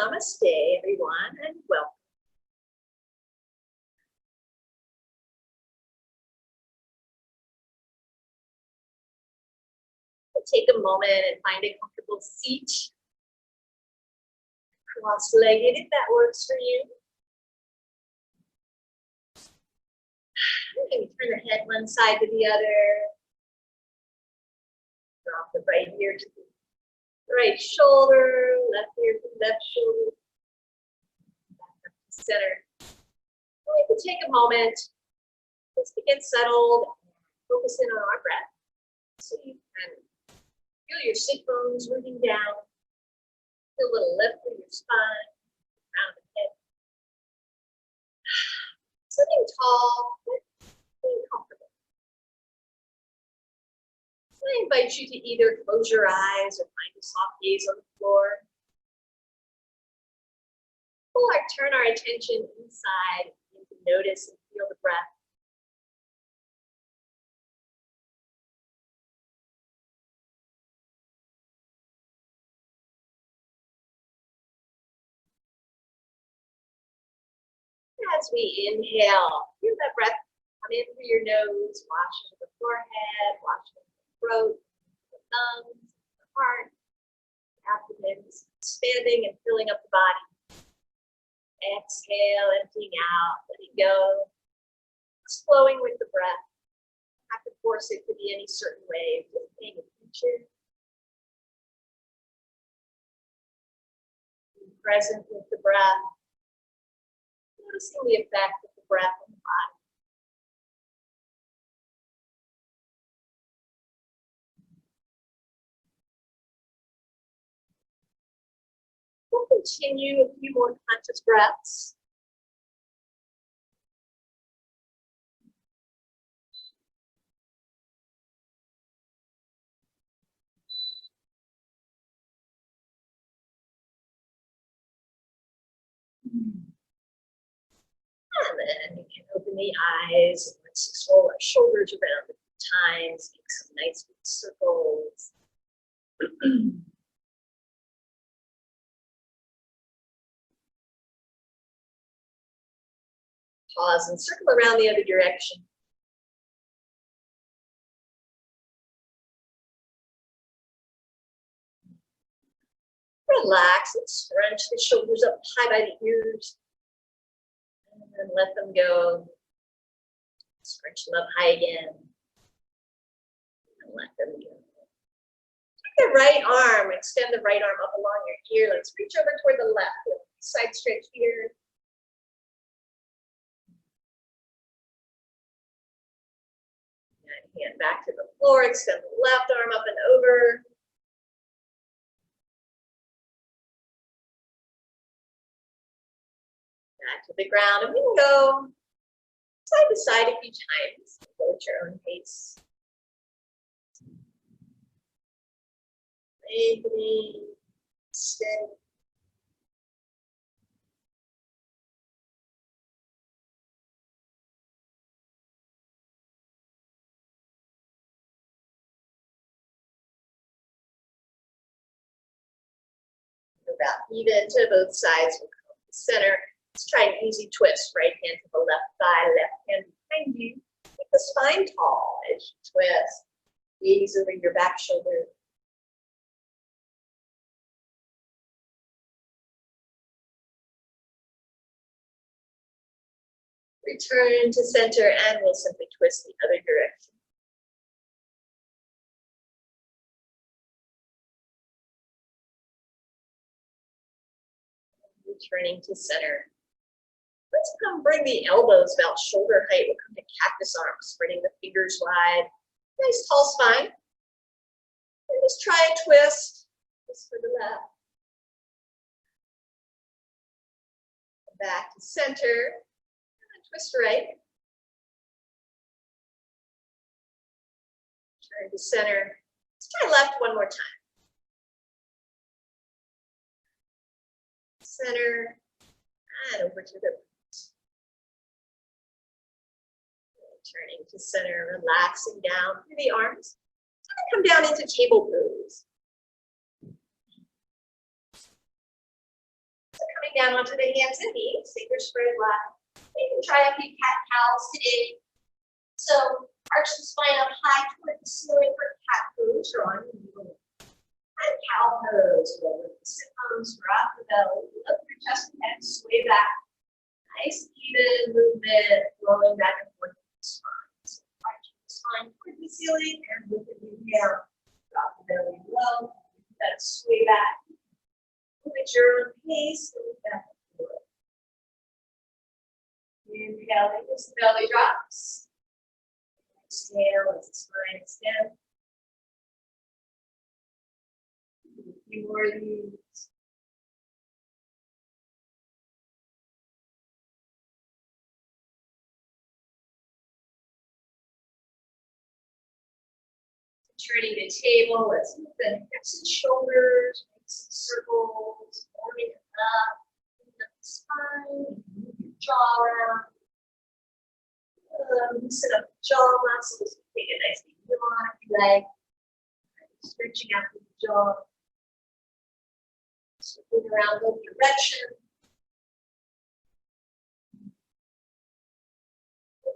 Namaste, everyone, and welcome. Take a moment and find a comfortable seat. Cross-legged if that works for you. Maybe turn the head one side to the other. Drop the right ear to the right shoulder, left ear to the left shoulder. Back up to center. We can take a moment just to get settled and focus in on our breath. So you can feel your sit bones moving down. Feel a little lift through your spine, crown of the head. Sitting tall, but being comfortable. So I invite you to either close your eyes or find a soft gaze on the floor. Or turn our attention inside and to notice and feel the breath. As we inhale, feel that breath come in through your nose, wash into the forehead, wash into the throat, the lungs, the heart, the abdomen, expanding and filling up the body. Exhale, emptying out, letting go, just flowing with the breath. Not to force it to be any certain way, just paying attention. Being present with the breath. Noticing the effect of the breath on the body. We'll continue a few more conscious breaths. And then we can open the eyes and let's roll our shoulders around a few times, make some nice big circles. Pause and circle around the other direction. Relax and scrunch the shoulders up high by the ears. And let them go. Scrunch them up high again. And let them go. Take the right arm, extend the right arm up along your ear. Let's reach over toward the left. Side stretch here. And hand back to the floor. Extend the left arm up and over. Back to the ground, and we can go side to side a few times. Go at your own pace. Lengthening, steady. About even to both sides. We'll come to the center. Let's try an easy twist. Right hand to the left thigh, left hand behind you. Keep the spine tall as you twist. Gaze over your back shoulder. Return to center and we'll simply twist the other direction. Returning to center. Let's come bring the elbows about shoulder height. We'll come to cactus arms, spreading the fingers wide. Nice tall spine. And just try a twist. Just for the left. Back to center. And twist right. Turn to center. Let's try left one more time. Center. And over to the right. Turning to center, relaxing down through the arms. And come down into table pose. down onto the hands and knees, fingers spread wide. You can try a few cat-cows today. So arch the spine up high toward the ceiling for cat pose or on your knee. And cow pose, where the sit bones drop the belly, lift your chest and head, sway back. Nice even movement, flowing back and forth with the spine. So arch the spine toward the ceiling and with an inhale, drop the belly low. That sway back. Move at your own pace, move back and forth. Inhale as the belly drops. Exhale as the spine extends. A few more of these. Turning the table, let's move the hips and shoulders, make some circles, warming it up, moving up the spine, move your jaw around. Loosen up the jaw muscles, take a nice deep yawn if you like. Stretching out the jaw. Circling around both directions.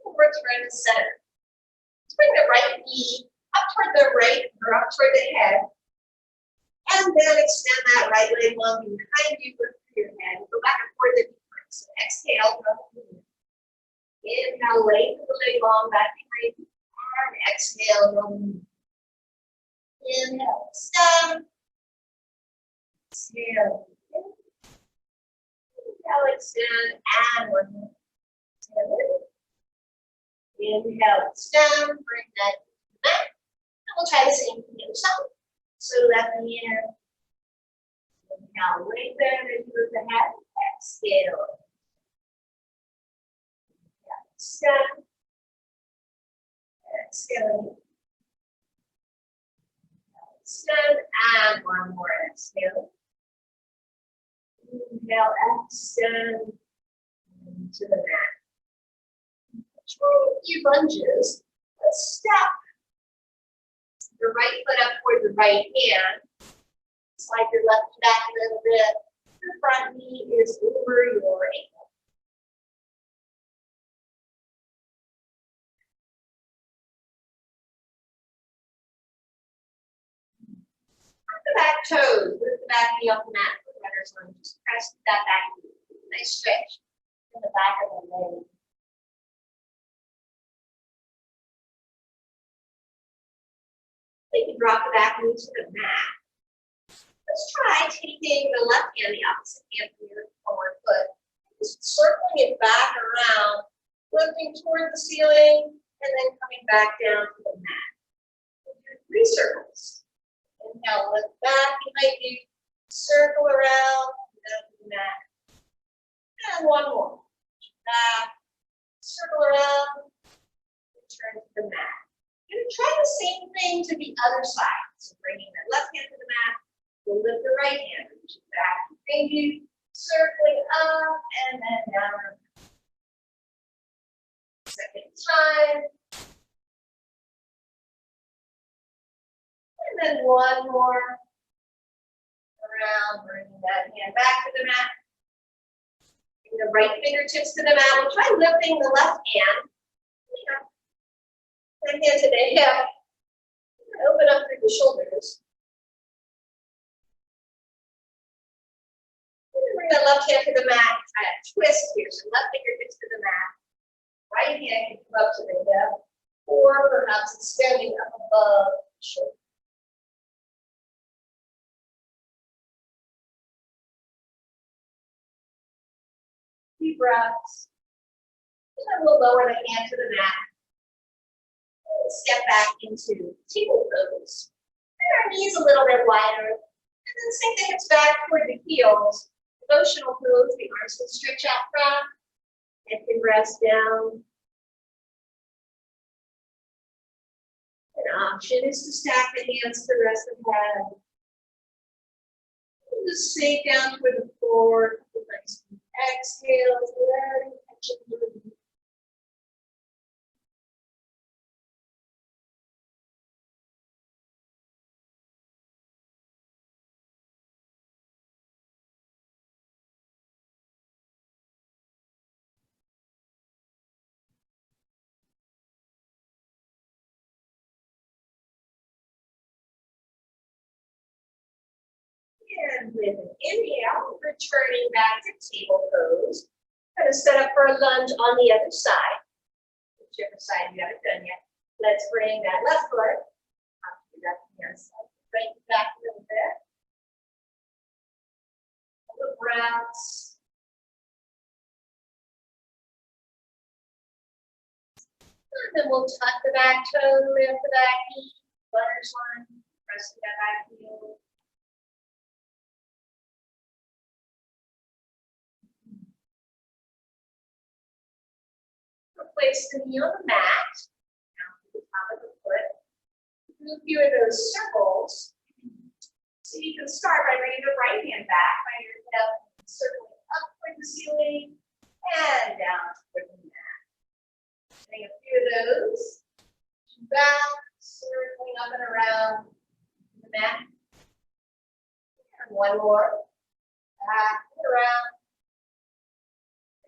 Forward turn the center. Let's bring the right knee up toward the right or up toward the head. And then extend that right leg long behind you, lift your head. Go back and forth at different. So exhale, inhale, lengthen the leg long back behind you. And exhale, long. Inhale, extend. Exhale. Inhale, extend. And one more. Inhale, extend. Bring that back. And we'll try the same for the other side. So left knee in. Inhale, lengthen as you move the head. Exhale. Extend. Exhale. Extend. And one more exhale. Inhale, extend to the mat. Try a few lunges. Let's step the right foot up toward the right hand. Slide your left knee back a little bit. Your front knee is over your ankle. The back toes, lift the back knee off the mat for runner's lunge. Just press that back knee. Nice stretch in the back of the leg. We can drop the back knee to the mat. Let's try taking the left hand, the opposite hand from your forward foot, just circling it back around, lifting toward the ceiling, and then coming back down to the mat. We'll do 3 circles. Inhale, lift back behind you, circle around, down to the mat. And one more. Back, circle around, return to the mat. You're going to try the same thing to the other side. So bringing the left hand to the mat, we'll lift the right hand, reaching back behind you, circling up, and then down. Second time. And then one more around, bringing that hand back to the mat. Bring the right fingertips to the mat. We'll try lifting the left hand. Right hand to the hip. Open up through the shoulders. And then bring the left hand to the mat. Try a twist here. So left fingertips to the mat. Right hand can come up to the hip. Or perhaps extending up above the shoulder. Deep breaths. And then we'll lower the hand to the mat. Step back into table pose. Bring our knees a little bit wider. And then sink the hips back toward the heels. Devotional pose, the arms will stretch out front. Head can rest down. An option is to stack the hands to the rest of the head. And just sink down toward the floor. Nice exhale, letting tension move. And with an inhale, returning back to table pose. Going to set up for a lunge on the other side. Whichever side you haven't done yet. Let's bring that left foot up to the left hand side. Right back a little bit. Couple of breaths. And then we'll tuck the back toe, lift the back knee, runner's line, pressing that back heel. Place the knee on the mat, down to the top of the foot. Do a few of those circles. So you can start by bringing the right hand back, by your hip, circling up toward the ceiling, and down toward the mat. Doing a few of those. Back, circling up and around the mat. And one more. Back and around.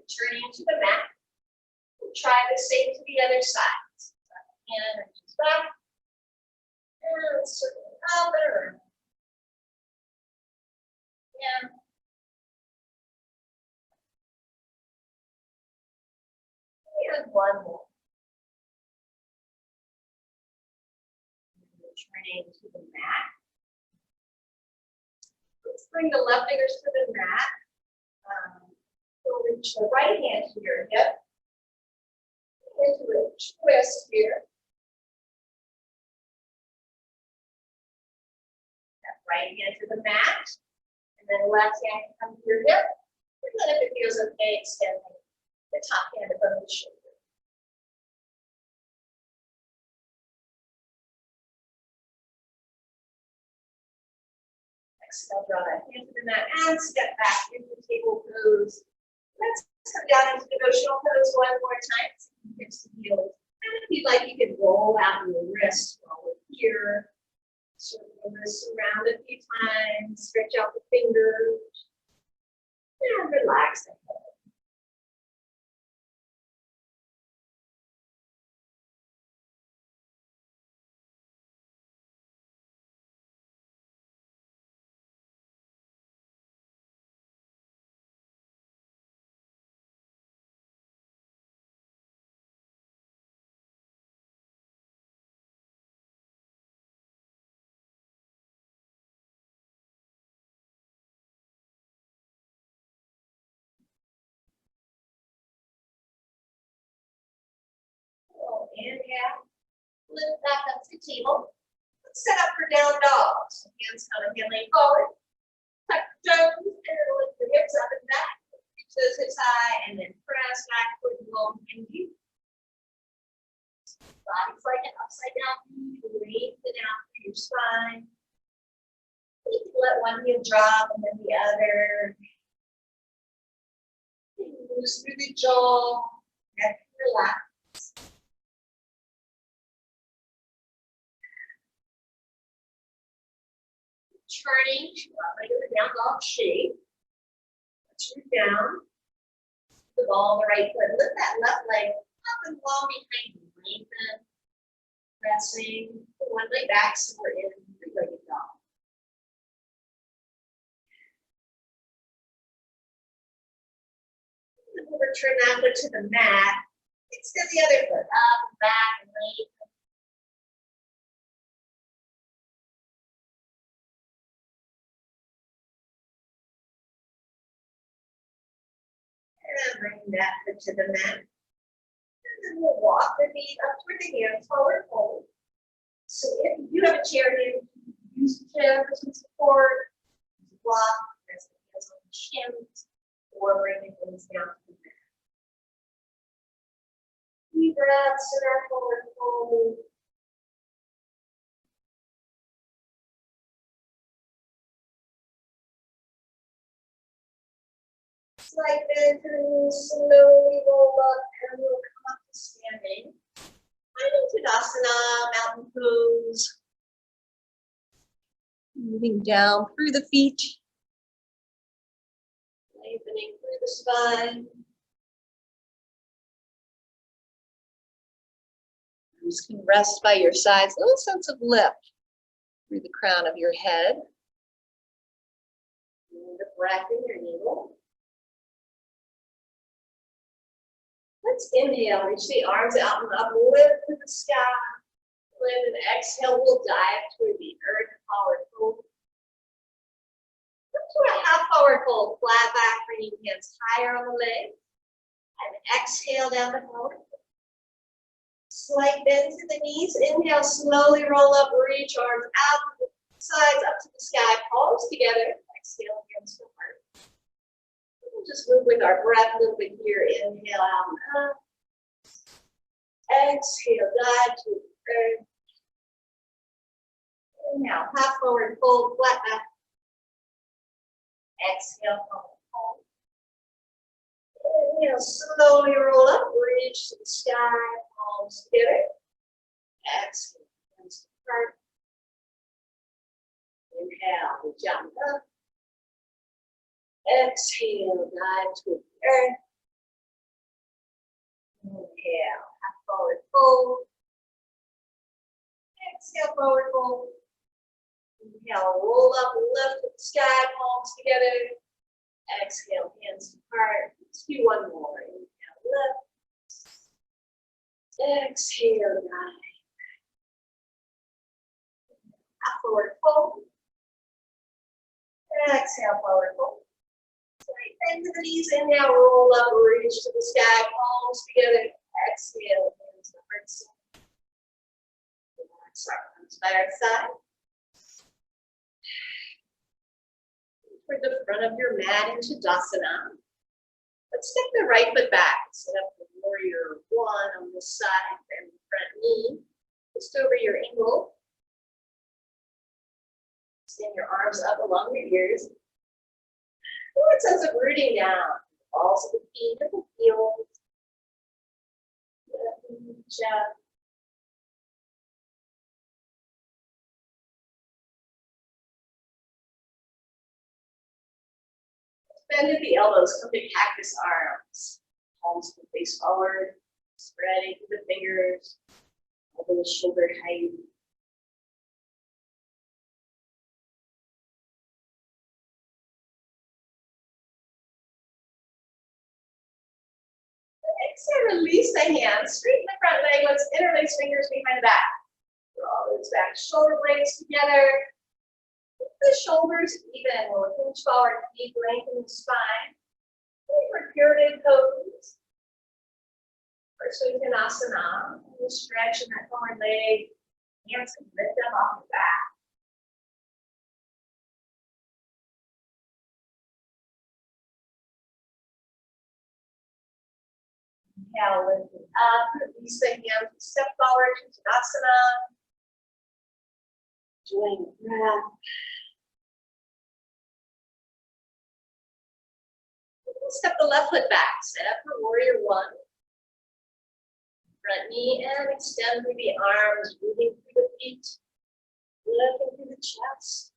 Returning to the mat. Try the same to the other side. So hand reaches back. And circle up and around. And one more. Returning to the mat. Let's bring the left fingers to the mat. We'll reach the right hand to your hip. Into a twist here. That right hand to the mat, and then left hand come to your hip. And then if it feels okay, extend the top hand above the shoulder. Exhale, draw that hand to the mat and step back into table pose. Let's come down into devotional pose one more time. Fix the heels. And if you'd like, you can roll out your wrists while we're here. Circle the wrists around a few times. Stretch out the fingers. And relax the head. Inhale, lift back up to table. Let's set up for down dog. So hands come and lean forward. Tuck the toes and lift the hips up and back. Reach those hips high and then press back toward the long and deep. Body's like an upside down V. Lengthen out through your spine. You can let one heel drop and then the other. Loose through the jaw. Neck relax. Turning to a regular down dog shape. Let's root down. The ball on the right foot. Lift that left leg up and long behind you. Lengthen. Pressing. Put one leg back so we're in three-legged dog. And we'll return that foot to the mat. Extend the other foot up and back and lengthen. And bring that foot to the mat. And then we'll walk the feet up toward the hands, forward fold. So if you have a chair here, use the chair for some support, use a block, rest the hands on the shins, or bring the hands down to the mat. Deep breaths in our forward fold. Slight bend through, slowly roll up, and we'll come up to standing. Tadasana, mountain pose. Moving down through the feet. Lengthening through the spine. You can rest by your sides. A little sense of lift through the crown of your head. breath in your navel. Let's inhale, reach the arms out and up, lift to the sky. Lift and exhale, we'll dive toward the earth, forward fold. Come to a half forward fold, flat back, bringing hands higher on the legs. And exhale down the forward fold. Slight bend to the knees. Inhale, slowly roll up, reach arms out to the sides, up to the sky, palms together. Exhale, hands to heart. We'll just move with our breath a little bit here. Inhale out and up. Exhale, dive to the earth. Inhale, half forward fold, flat back. Exhale, forward fold. Inhale, slowly roll up, reach to the sky, palms together. Exhale, hands to heart. Inhale, we jump up. Exhale, dive to the earth. Inhale, half forward fold. Exhale, forward fold. Inhale, roll up, lift to the sky, palms together. Exhale, hands to heart. Let's do one more. Inhale, lift. Exhale, dive. Half forward fold. Exhale, forward fold. Slight bend to the knees. Inhale, roll up, reach to the sky, palms together. Exhale, hands to heart center. Relax our arms by our side. Toward the front of your mat into Tadasana. Let's step the right foot back. Set up the warrior one on this side and the front knee. Just over your ankle. Extend your arms up along your ears. Feel a sense of rooting down. Balls of the feet at the heels. Reach out. Bend at the elbows, come to cactus arms. Palms will face forward. Spreading through the fingers. Over the shoulder height. Exhale, release the hands. Straighten the front leg. Let's interlace fingers behind the back. Draw those back shoulder blades together. Keep the shoulders even. We'll hinge forward, deep lengthen the spine. Wait for pyramid pose. First we can asana. Stretch in that forward leg. Hands can lift up off the back. Inhale, lift it up. Release the hands. Step forward to Tadasana. Enjoying the breath. Step the left foot back. Set up for warrior one. Front knee and extend through the arms, moving through the feet, lifting through the chest.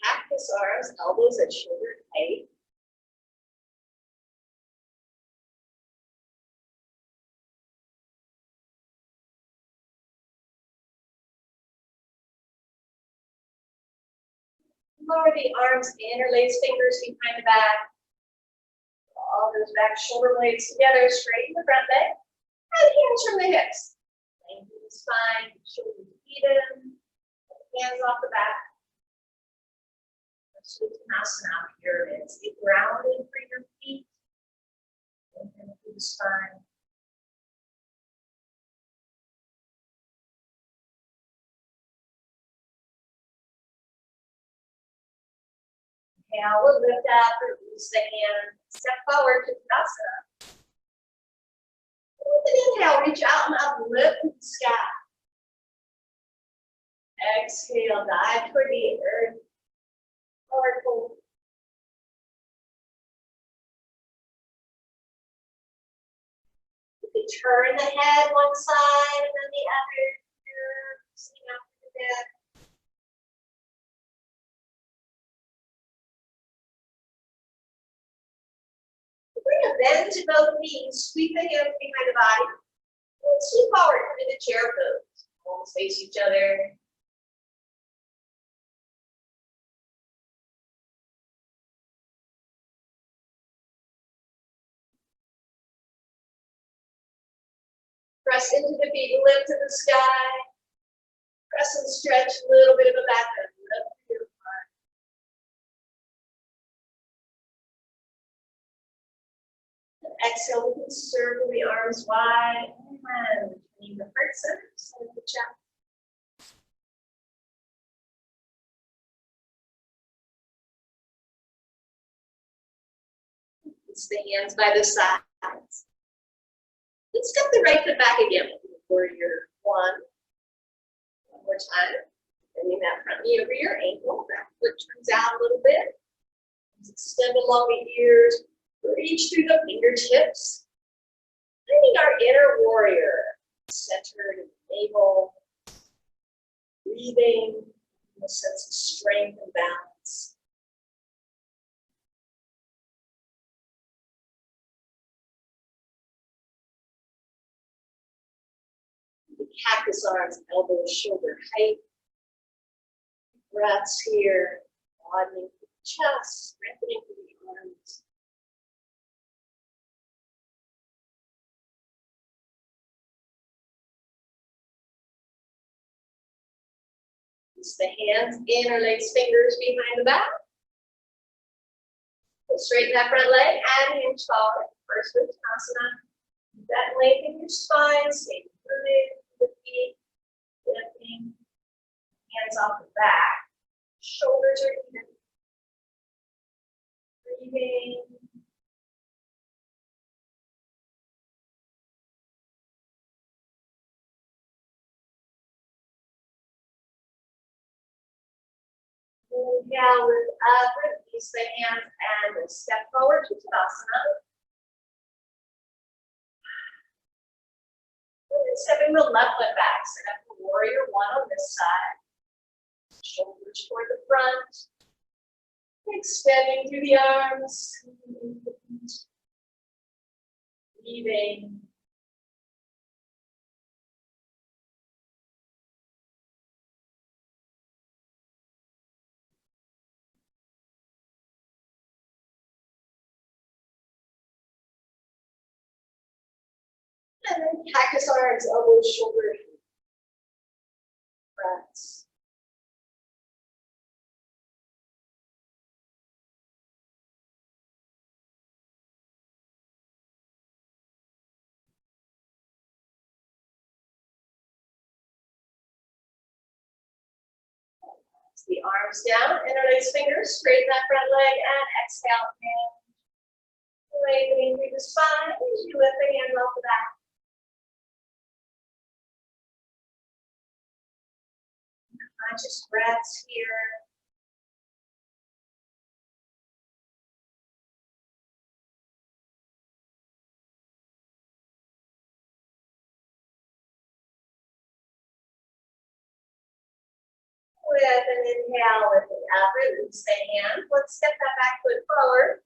Cactus arms, elbows at shoulder height. Lower the arms, interlace fingers behind the back. All those back shoulder blades together, straighten the front leg, and hands from the hips. Lengthen the spine, shoulders even, hands off the back. Uttanasana pyramid. Stay grounded for your feet. Lengthen through the spine. Inhale, we'll lift up, release the hand, step forward to Uttanasana. With an inhale, reach out and up, lift to the sky. Exhale, dive toward the earth. Forward fold. You can turn the head one side and then the other. Sitting up in the bed. Bring a bend to both knees. Sweep the hands behind the body. And sweep forward into chair pose. Palms face each other. Press into the feet, lift to the sky. Press and stretch a little bit of a back bend. Lift your heart. And exhale, we can circle the arms wide and between the heart center, center of the chest. It's the hands by the sides. Let's step the right foot back again. Warrior one. One more time. Bending that front knee over your ankle. Back foot turns out a little bit. Extend along the ears. Reach through the fingertips. Finding our inner warrior. Centered in the navel. Breathing. A sense of strength and balance. The cactus arms, elbows, shoulder height. Breaths here, broadening through the chest, strengthening through the arms. Use the hands, interlace fingers behind the back. Straighten that front leg and hinge forward. First Uttanasana. That lengthen your spine, stay rooted. The feet, lifting, hands off the back, shoulders are even. Breathing. Inhale, lift up, release the hands, and we'll step forward to Tadasana. Stepping the left foot back, set up the warrior one on this side. Shoulders toward the front. Extending through the arms. Breathing. And then cactus arms, elbows, shoulders. Breaths. The arms down, interlace fingers, straighten that front leg, and exhale, hand. Lengthening through the spine as you lift the hands off the back. Conscious breaths here. With an inhale, lifting up, release the hand. Let's step that back foot forward.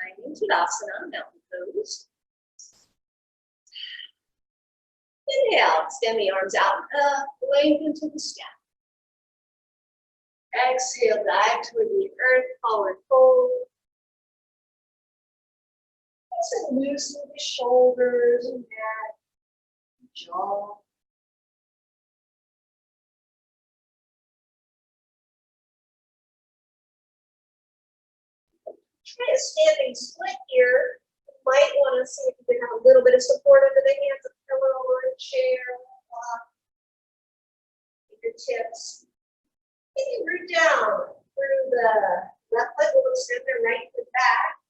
Finding Tadasana, mountain pose. Inhale, extend the arms out, lengthen to the sky. Exhale, dive toward the earth, forward fold. And loosen the shoulders and neck, jaw. Try a standing split here. You might want to see if you can have a little bit of support under the hands, a pillow or a chair. Fingertips. And you root down through the left foot, we'll extend the right foot back.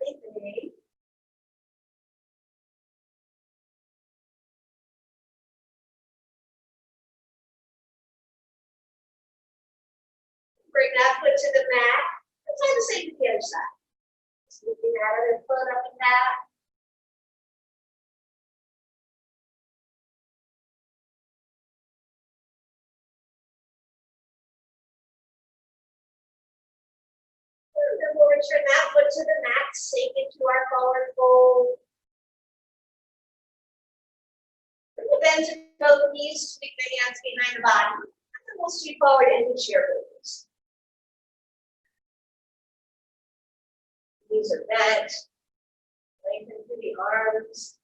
Lengthening. Bring that foot to the mat. Try the same to the other side. Just looking at it and foot up and back. And then we'll return that foot to the mat, sink into our forward fold. Bring the bend to both knees, sweep the hands behind the body, and then we'll sweep forward into chair pose. Knees are bent, lengthen through the arms.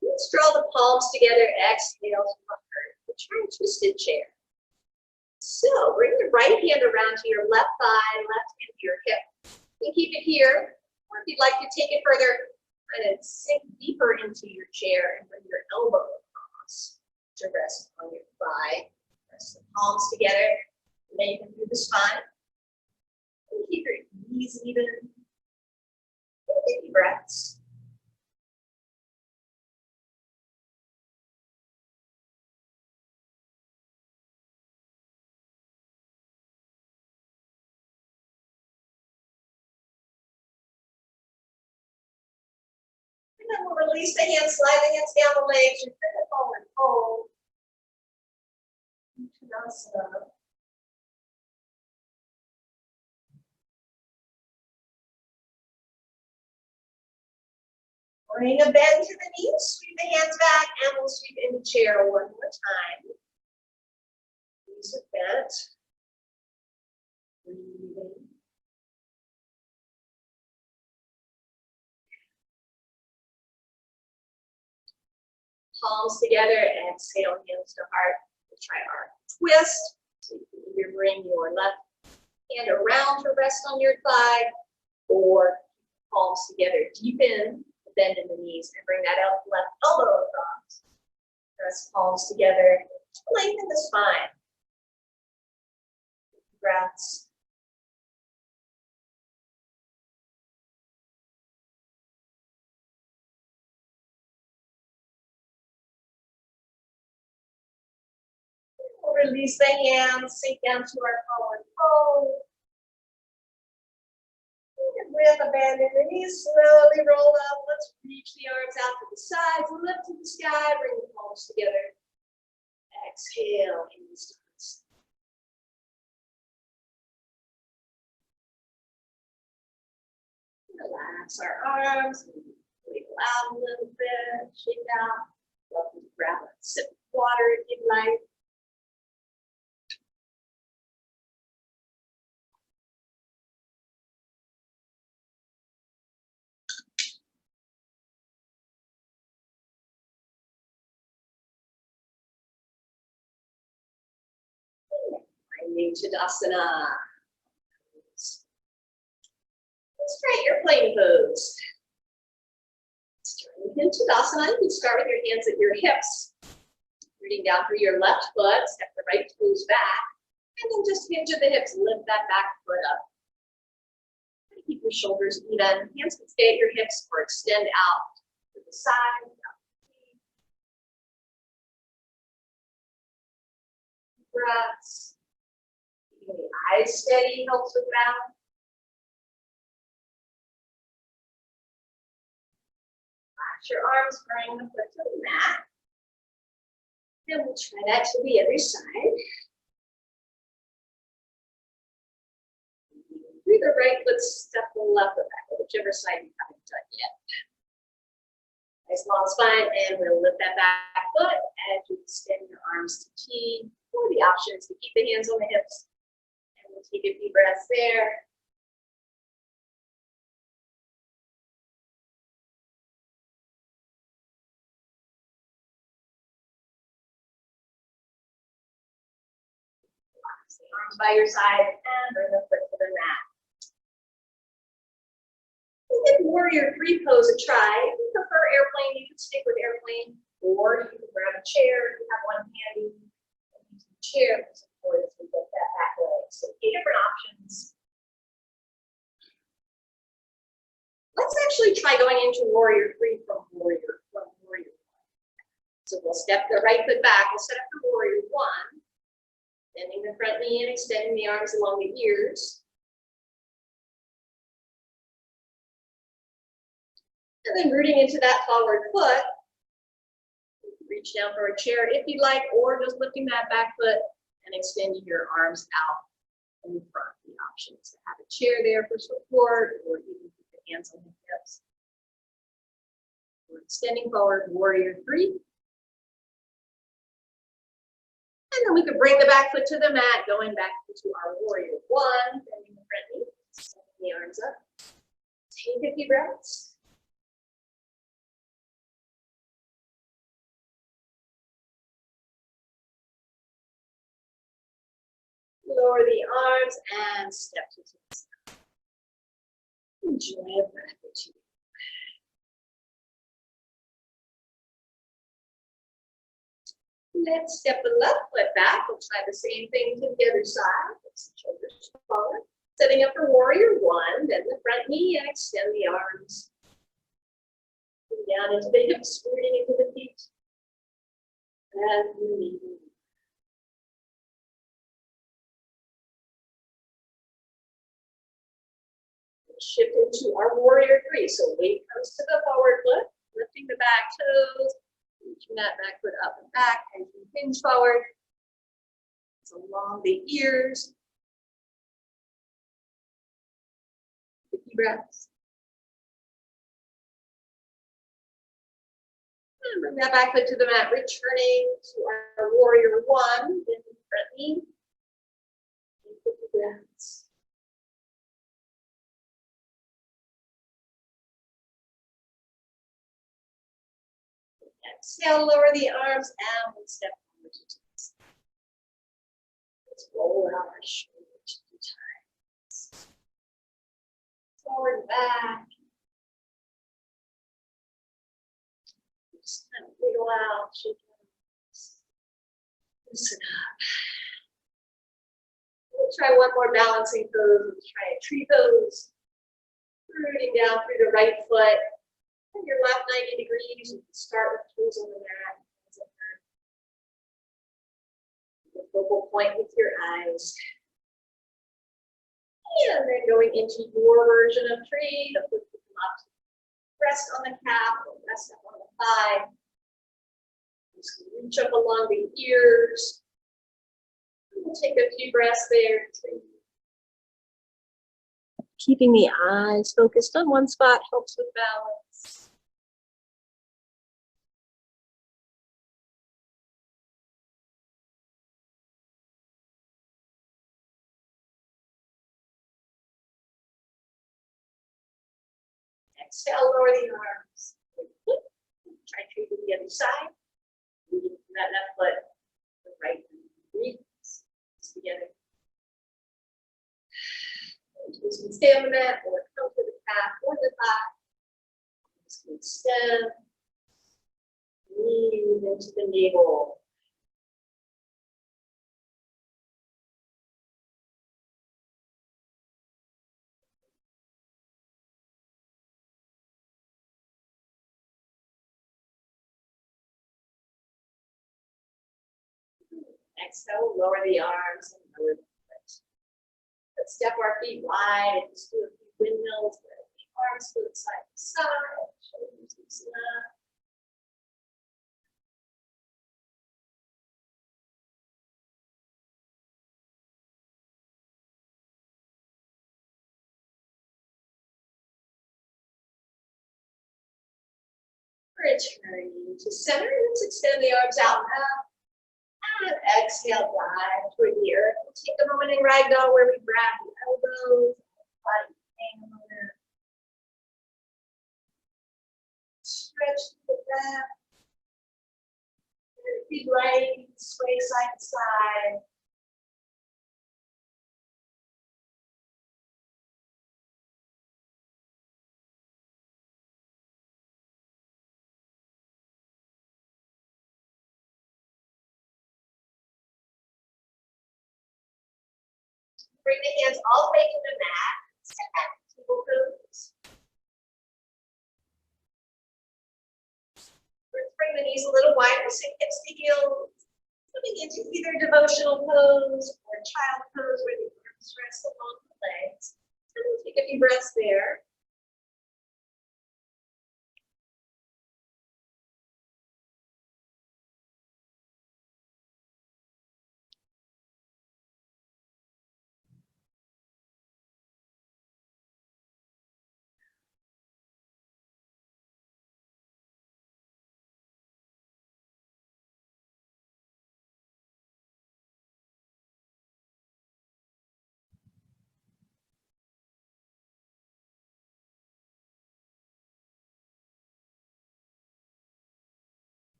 Let's draw the palms together, exhale to forward. We'll try a twisted chair. So bring the right hand around to your left thigh, left hand to your hip. You can keep it here, or if you'd like to take it further, kind of sink deeper into your chair and bring your elbow across to rest on your thigh. Press the palms together, lengthen through the spine. And keep your knees even. Take deep breaths. And then we'll release the hands, slide the hands down the legs, and bring the forward fold. Uttanasana. Bring a bend to the knees, sweep the hands back, and we'll sweep into chair one more time. Knees are bent. Breathing. Palms together, exhale, hands to heart. We'll try our twist. So you can either bring your left hand around to rest on your thigh, or palms together, deepen the bend in the knees, and bring that out left elbow across. Press palms together, lengthen the spine. Breaths. We'll release the hands, sink down to our forward fold. And with a bend in the knees, slowly roll up. Let's reach the arms out to the sides, lift to the sky, bring the palms together. Exhale, hands to the side. Relax our arms, wiggle out a little bit, shake out. Welcome to grab a sip of water if you'd like. Finding Tadasana. Let's try airplane pose. Starting in Tadasana, you can start with your hands at your hips. Rooting down through your left foot, step the right toes back, and then just hinge at the hips, lift that back foot up. Keep your shoulders even. Hands can stay at your hips or extend out to the side. Breaths. Keeping the eyes steady helps with balance. Relax your arms, bring the foot to the mat. And we'll try that to the other side. Through the right foot, step the left foot back, whichever side you haven't done yet. Nice long spine, and we'll lift that back foot as you extend your arms to T. Or the options to keep the hands on the hips. And we'll take a deep breath there. Relax the arms by your side and bring the foot to the mat. Give warrior three pose a try. If you prefer airplane, you can stick with airplane, or you can grab a chair if you have one handy. And use the chair to support as we get that back leg. So 8 different options. Let's actually try going into warrior three from warrior one. So we'll step the right foot back. We'll set up for warrior one, bending the front knee and extending the arms along the ears. And then rooting into that forward foot, reach down for a chair if you like, or just lifting that back foot and extending your arms out in front. The option is to have a chair there for support, or even put the hands on the hips. We're extending forward, warrior 3. And then we could bring the back foot to the mat, going back to our warrior 1, bending the front knee, stepping the arms up. Take a few breaths. Lower the arms and step to the side. Enjoy a breath or two. Let's step the left foot back. We'll try the same thing to the other side. Let's shoulders forward. Setting up for warrior 1, bend the front knee and extend the arms. Down into the hips, rooting into the feet. And release. Shift into our warrior 3. So weight comes to the forward foot, lifting the back toes, reaching that back foot up and back as you hinge forward. It's along the ears. 50 breaths. And bring that back foot to the mat, returning to our warrior 1, then front knee. 50 breaths. Exhale, lower the arms, and we'll step forward to the side. Let's roll out our shoulders 2 times. Forward, back. Just kind of wiggle out, shake hands. Loosen up. We'll try one more balancing pose. Let's try a tree pose. Rooting down through the right foot. Your left 90 degrees, you can start with toes on the mat. The focal point with your eyes. And then going into your version of tree, the foot will come up. Rest on the calf, or rest up on the thigh. Just reach up along the ears. We'll take a few breaths there. Keeping the eyes focused on one spot helps with balance. Exhale, lower the arms. Try to do the other side. That left foot, the right knee. Together. Just can stay on the mat or come to the calf or the thigh. Just can extend. Lean into the navel. Exhale, lower the arms and lower the foot. Let's step our feet wide and just do a few windmills. Arms to the side to side, shoulders loosen up. Returning to center. Let's extend the arms out and up. And exhale, dive toward the earth. We'll take a moment in ragdoll where we grab the elbows, body hang a moment. Stretch to the back. Feet right, sway side to side. Bring the hands all the way to the mat. Step back to table pose. Let's bring the knees a little wider, so hips to heels. Moving into either devotional pose or child pose where the arms rest along the legs. And we'll take a few breaths there.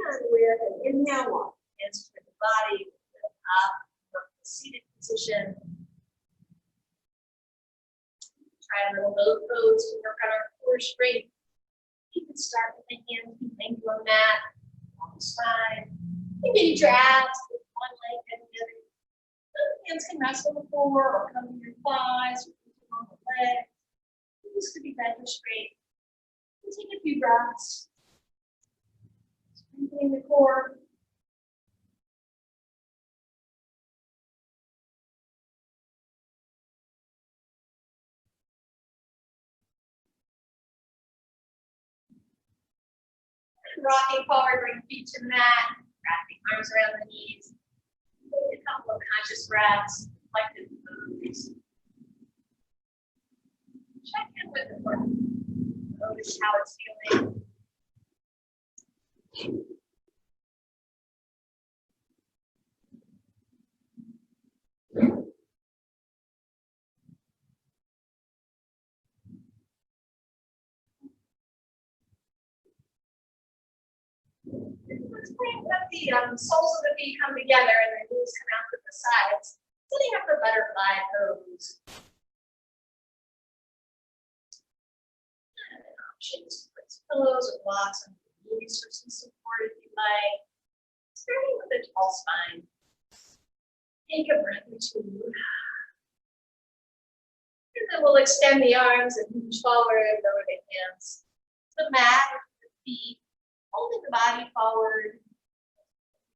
And with an inhale, walk hands to the body, up, from the seated position. Try a little boat pose to work on our core strength. You can start with the hands behind your mat, on the side. You can get your abs with one leg and the other. The hands can rest on the floor or come to your thighs or on the legs. This could be bent or straight. And take a few breaths. Strengthening the core. Rocking forward, bring feet to the mat, wrapping arms around the knees. Take a couple of conscious breaths, reflective moves. Check in with the body. Notice how it's feeling. Let's bring up the soles of the feet come together and the knees come out to the sides. Setting up the butterfly pose. And options to put some pillows or blocks on the knees for some support if you like. Starting with a tall spine. Take a breath or two. And then we'll extend the arms and hinge forward, lower the hands to the mat or to the feet. Holding the body forward.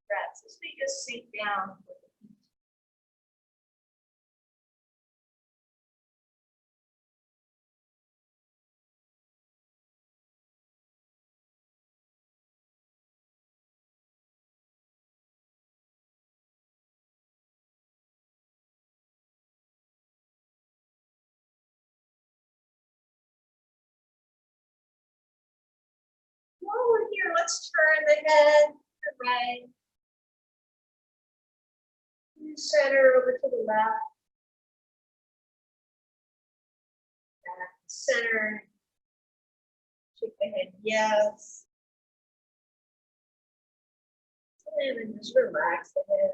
Breaths as we just sink down with the feet. While we're here, let's turn the head to the right. Center over to the left. Back to center. Shake the head, yes. And then just relax the head.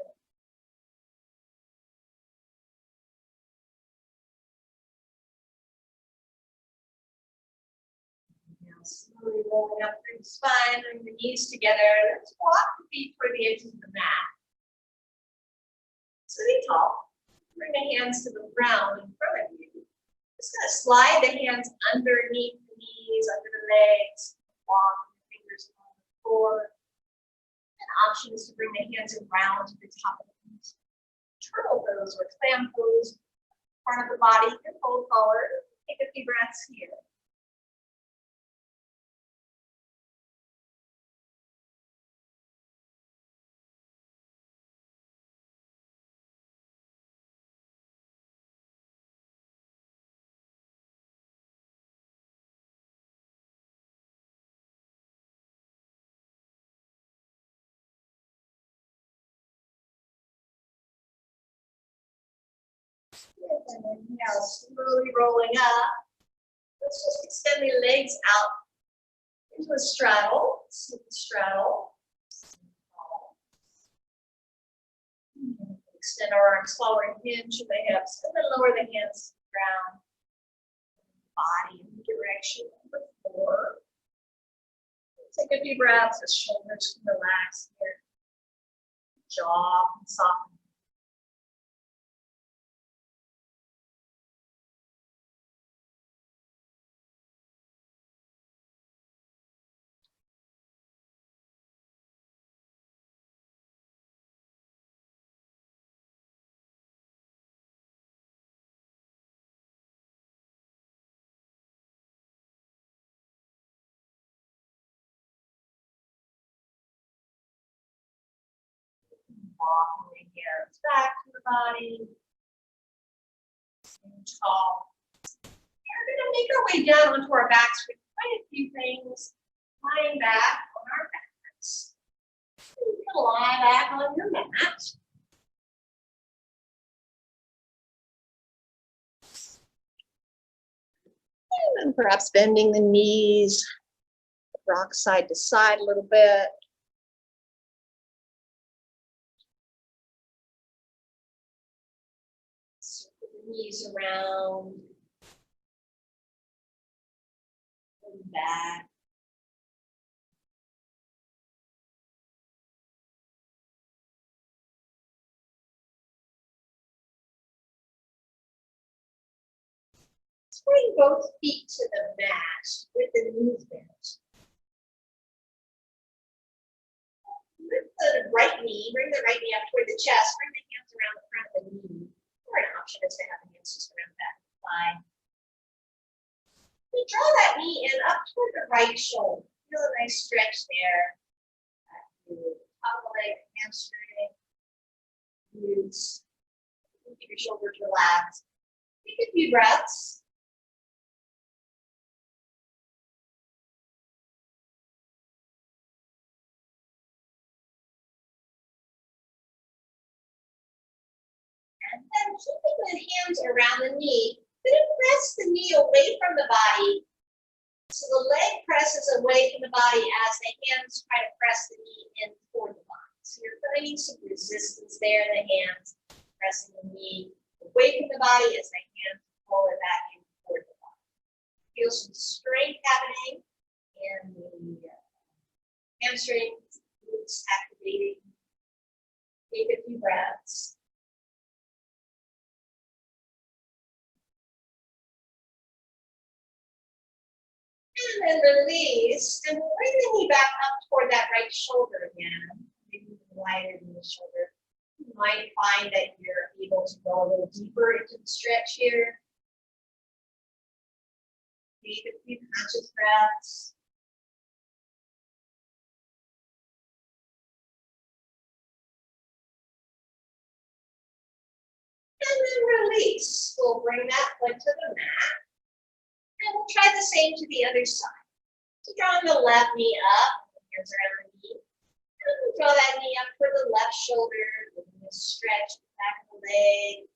Now slowly rolling up through the spine, bring the knees together. Let's walk the feet toward the edges of the mat. Sitting tall, bring the hands to the ground in front of you. Just going to slide the hands underneath the knees, under the legs, walk the fingers along the floor. An option is to bring the hands around to the top of the feet. Turtle pose or clam pose, front of the body, you can fold forward. Take a few breaths here. And then now slowly rolling up. Let's just extend the legs out into a straddle. Sit straddle. Extend our arms forward, hinge the hips, and then lower the hands to the ground. Body in the direction of the floor. Take a few breaths, the shoulders can relax here. Jaw can soften. Walking the hands back to the body. And tall. We're going to make our way down onto our backs with quite a few things. Lying back on our backs. You can lie back on your mat. And then perhaps bending the knees. Rock side to side a little bit. Knees around. And back. Bring both feet to the mat with the knees bent. Lift the right knee, bring the right knee up toward the chest, bring the hands around the front of the knee. Or an option is to have the hands just around the back of the thigh. We draw that knee in up toward the right shoulder. Feel a nice stretch there. Back to the top of the leg, hamstring, glutes. Keep your shoulders relaxed. Take a few breaths. And then keeping the hands around the knee, we're going to press the knee away from the body. So the leg presses away from the body as the hands try to press the knee in toward the body. So you're finding some resistance there in the hands, pressing the knee away from the body as the hands pull it back in toward the body. Feel some strength happening in the hamstrings, glutes activating. Take a few breaths. And then release, and we'll bring the knee back up toward that right shoulder again, maybe wider than the shoulder. You might find that you're able to go a little deeper into the stretch here. Take a few conscious breaths. And then release. We'll bring that foot to the mat. And we'll try the same to the other side. So drawing the left knee up, hands around the knee. And we'll draw that knee up for the left shoulder, giving a stretch back of the leg.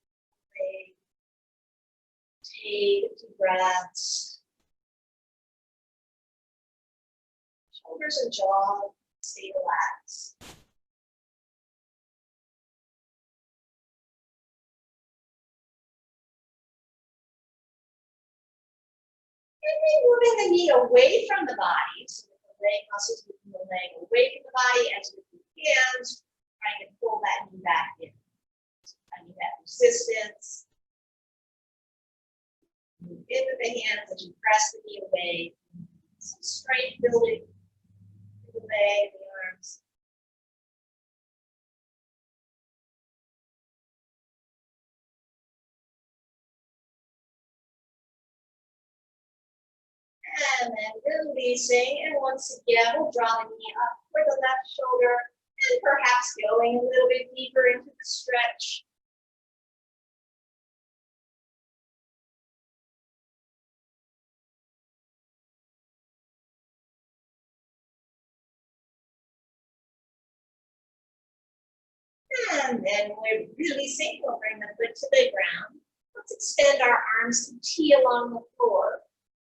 Take a few breaths. Shoulders and jaw stay relaxed. And then moving the knee away from the body, so that the leg muscles moving the leg away from the body as with the hands, trying to pull that knee back in. So finding that resistance. Move in with the hands as you press the knee away. Some strength building in the leg, the arms. And then releasing, and once again, we'll draw the knee up for the left shoulder, and perhaps going a little bit deeper into the stretch. And then we're releasing, we'll bring the foot to the ground. Let's extend our arms to T along the floor.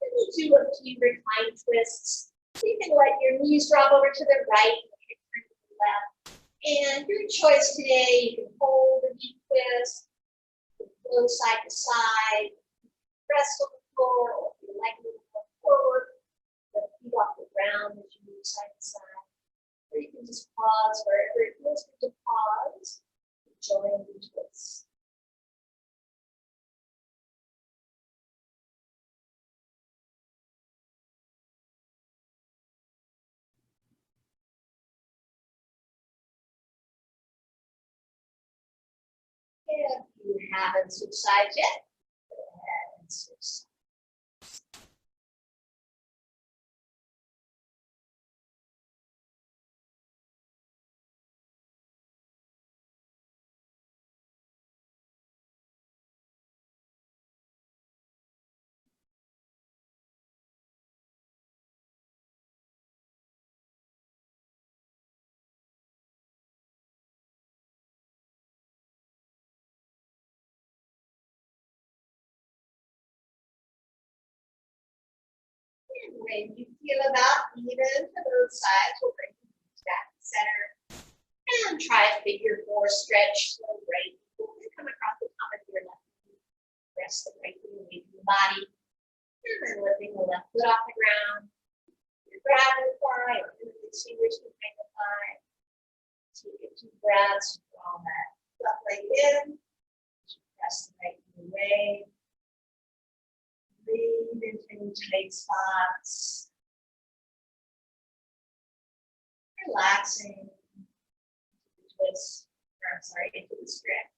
Then we'll do a few recline twists. So you can let your knees drop over to the right, turn to the left. And your choice today, you can hold a deep twist, flow side to side, rest on the floor, or if you like to move forward, let feet off the ground as you move side to side. Or you can just pause wherever it feels good to pause, enjoying the twist. If you haven't switched sides yet, go ahead and switch sides. And when you feel about even to both sides, we'll bring the knees back to center. And try a figure four stretch, slow right. Come across the top of your left knee. body. And then lifting the left foot off the ground. You grab the thigh or distinguish behind the thigh. Take a few breaths, draw that left leg in. Press the right knee away. Breathe into any tight spots. Relaxing. Twist, or I'm sorry, into the stretch.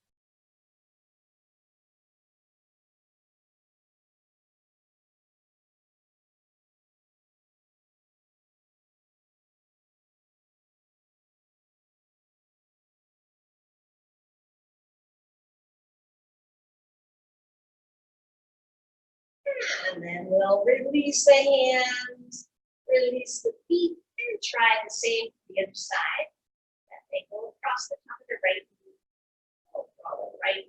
And then we'll release the hands, release the feet, and try the same to the other side. That they go across the top of the right knee. Draw the right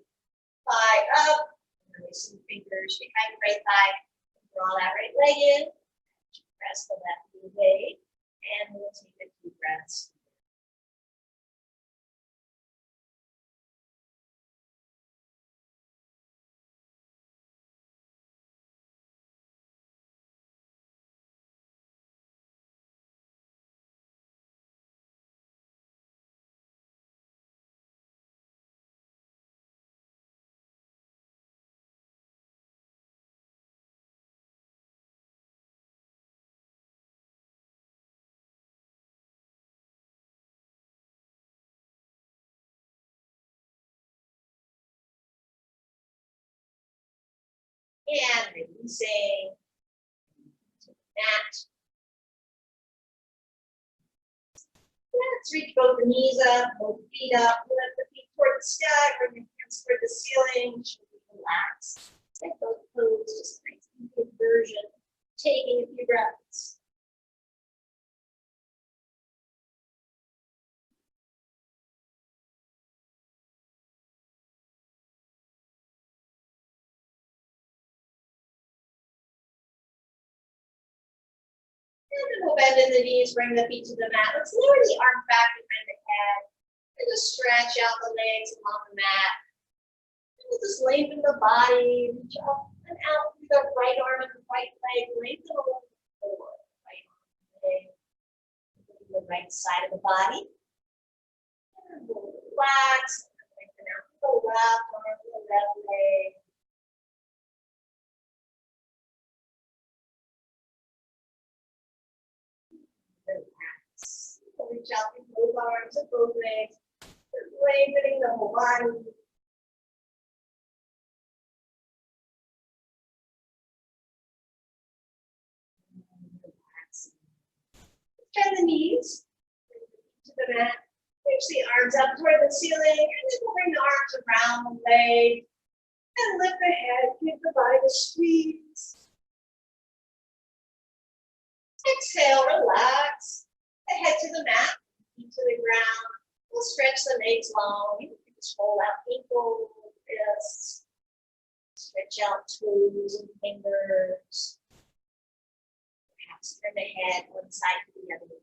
thigh up, and release some fingers behind the right thigh. Draw that right leg in, press the left knee away, and we'll take a few breaths. And releasing to the mat. Let's reach both the knees up, both feet up, lift the feet toward the sky, bring the hands toward the ceiling, relax. Like both toes, just nice easy inversion. Taking a few breaths. And then we'll bend in the knees, bring the feet to the mat. Let's lower the arms back behind the head. And just stretch out the legs along the mat. And we'll just lengthen the body, reach up and out through the right arm and the right leg. Lengthen a little bit forward. Right arm and leg. The right side of the body. And we'll relax. And lengthen out the left arm, the left leg. Relax. Reach out with both arms and both legs. Lengthening the whole body. Relax. Bend the knees to the mat. Reach the arms up toward the ceiling, and then we'll bring the arms around the leg. And lift the head, give the body a squeeze. Exhale, relax. The head to the mat, feet to the ground. We'll stretch the legs long. You can just roll out ankles, wrists. Stretch out toes and fingers. Perhaps turn the head one side to the other.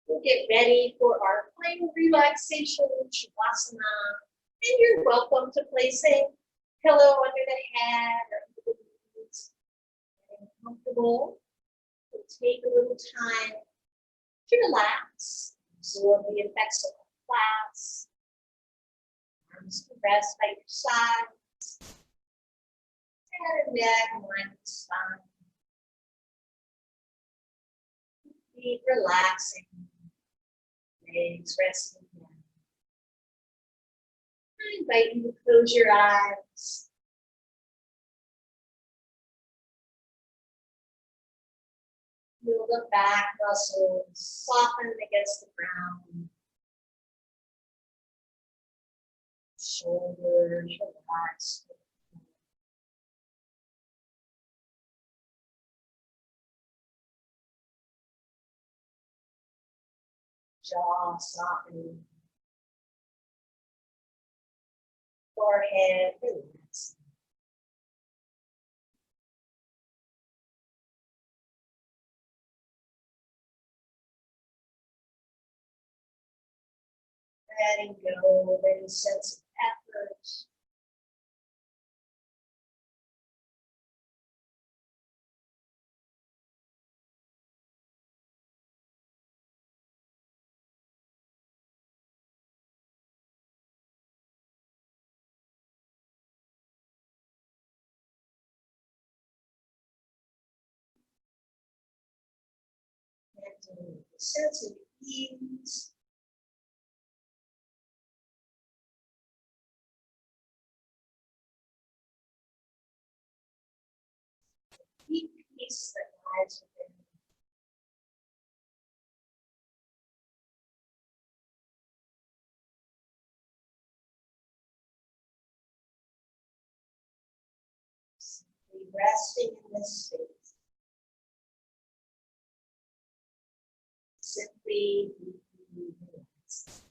We'll get ready for our final relaxation, Shavasana. And you're welcome to place a pillow under the head or under the knees. Getting comfortable. We'll take a little time to relax, absorb the effects of the class. Arms to rest by your sides. Head and neck in line with the spine. Feet relaxing. Legs resting down. I invite you to close your eyes. Feel the back muscles soften against the ground. Shoulders relax. Jaw softening. Forehead relaxing. Letting go of any sense of effort. finding a sense of ease. Deep peace that lies within. Simply resting in this space. Simply relaxed.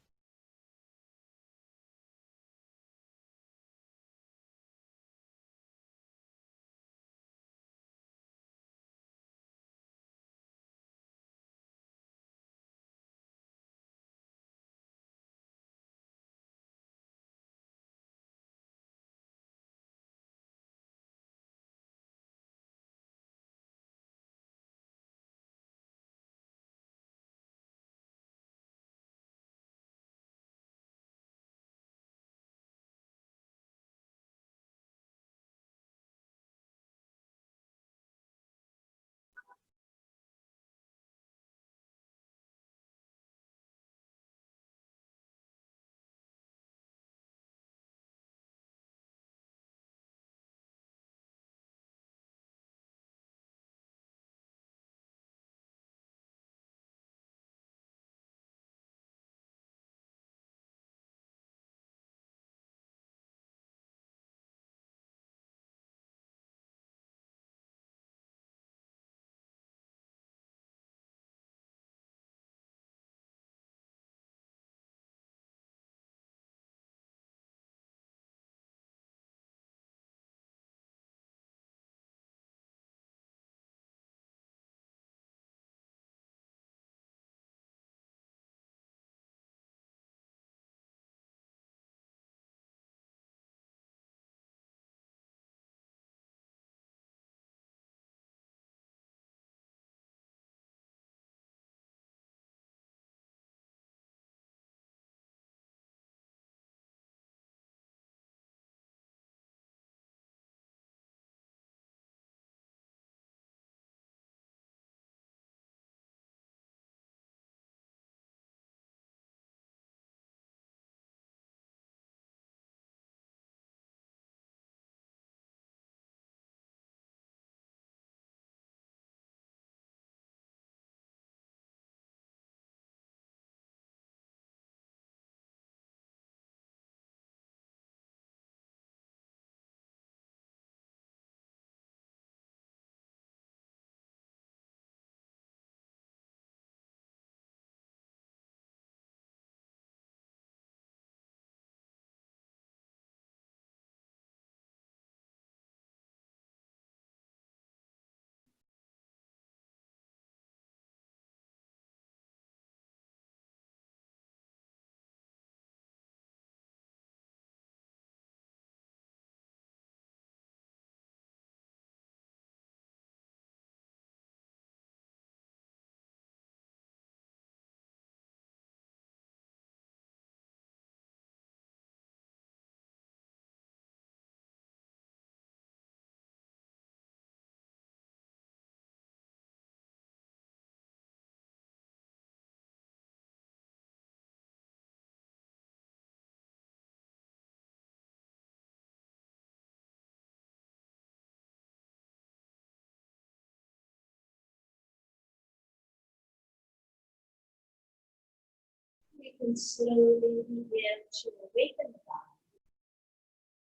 We can slowly begin to awaken the body.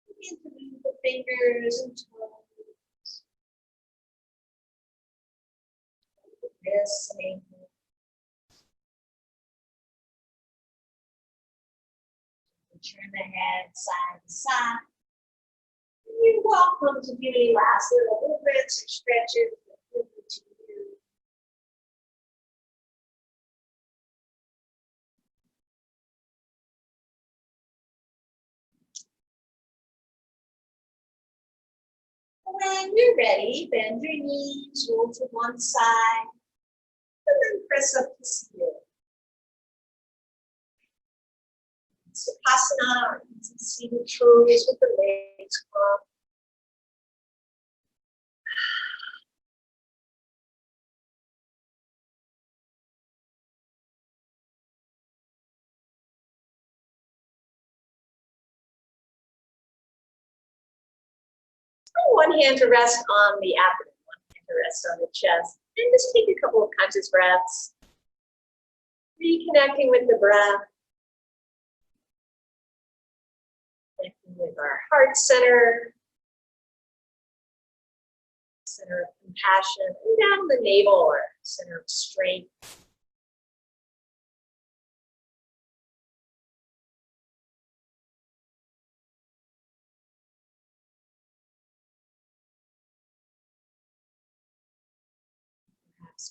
Begin to move the fingers and toes, the wrists and ankles. Turn the head side to side. And you're welcome to do any last little movements or stretches that feel good to you. When you're ready, bend your knees, roll to one side, and then press up to ceiling. Sukhasana, easy seated pose with the legs crossed. One hand to rest on the abdomen, one hand to rest on the chest. And just take a couple of conscious breaths. Reconnecting with the breath. Connecting with our heart center. Center of compassion. And down the navel, or center of strength.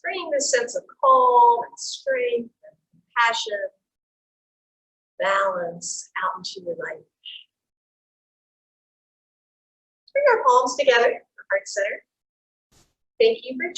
Bringing this sense of calm and strength and compassion, balance out into your life. Bring our palms together, our heart center. Thank you for joining.